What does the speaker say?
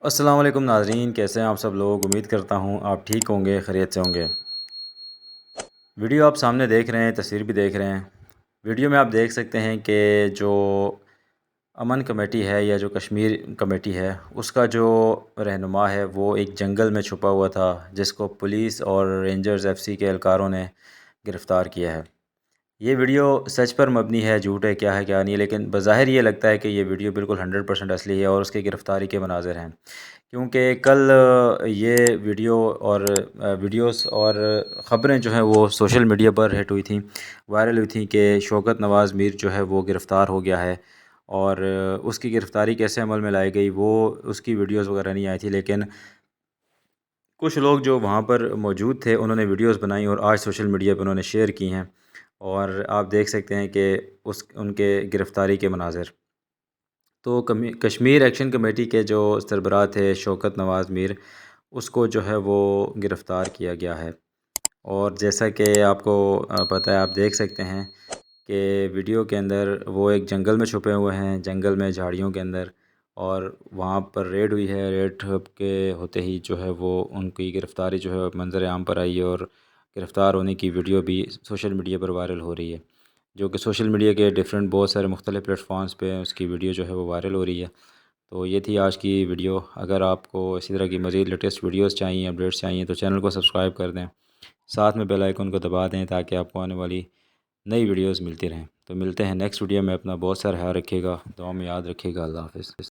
السلام علیکم ناظرین، کیسے ہیں آپ سب لوگ؟ امید کرتا ہوں آپ ٹھیک ہوں گے، خیریت سے ہوں گے۔ ویڈیو آپ سامنے دیکھ رہے ہیں، تصویر بھی دیکھ رہے ہیں۔ ویڈیو میں آپ دیکھ سکتے ہیں کہ جو امن کمیٹی ہے یا جو کشمیر کمیٹی ہے، اس کا جو رہنما ہے وہ ایک جنگل میں چھپا ہوا تھا، جس کو پولیس اور رینجرز ایف سی کے اہلکاروں نے گرفتار کیا ہے۔ یہ ویڈیو سچ پر مبنی ہے، جھوٹ ہے، کیا نہیں ہے، لیکن بظاہر یہ لگتا ہے کہ یہ ویڈیو بالکل 100% اصلی ہے اور اس کی گرفتاری کے مناظر ہیں، کیونکہ کل یہ ویڈیو اور ویڈیوز اور خبریں جو ہیں وہ سوشل میڈیا پر ہٹ ہوئی تھیں، وائرل ہوئی تھیں کہ شوکت نواز میر جو ہے وہ گرفتار ہو گیا ہے، اور اس کی گرفتاری کیسے عمل میں لائی گئی وہ اس کی ویڈیوز وغیرہ نہیں آئی تھی، لیکن کچھ لوگ جو وہاں پر موجود تھے انہوں نے ویڈیوز بنائی اور آج سوشل میڈیا پہ انہوں نے شیئر کی ہیں، اور آپ دیکھ سکتے ہیں کہ ان کے گرفتاری کے مناظر۔ تو کشمیر ایکشن کمیٹی کے جو سربراہ تھے شوکت نواز میر، اس کو جو ہے وہ گرفتار کیا گیا ہے، اور جیسا کہ آپ کو پتہ ہے، آپ دیکھ سکتے ہیں کہ ویڈیو کے اندر وہ ایک جنگل میں چھپے ہوئے ہیں، جنگل میں جھاڑیوں کے اندر، اور وہاں پر ریڈ ہوئی ہے۔ ریڈ کے ہوتے ہی جو ہے وہ ان کی گرفتاری جو ہے منظر عام پر آئی ہے، اور گرفتار ہونے کی ویڈیو بھی سوشل میڈیا پر وائرل ہو رہی ہے، جو کہ سوشل میڈیا کے بہت سارے مختلف پلیٹ فارمز پہ اس کی ویڈیو جو ہے وہ وائرل ہو رہی ہے۔ تو یہ تھی آج کی ویڈیو۔ اگر آپ کو اسی طرح کی مزید لیٹسٹ ویڈیوز چاہیے، اپڈیٹس چاہیے، تو چینل کو سبسکرائب کر دیں، ساتھ میں بیل آئیکن کو دبا دیں تاکہ آپ کو آنے والی نئی ویڈیوز ملتی رہیں۔ تو ملتے ہیں نیکسٹ ویڈیو میں، اپنا بہت سارا خیال رکھیے گا، دعا میں یاد رکھیے گا۔ اللہ حافظ۔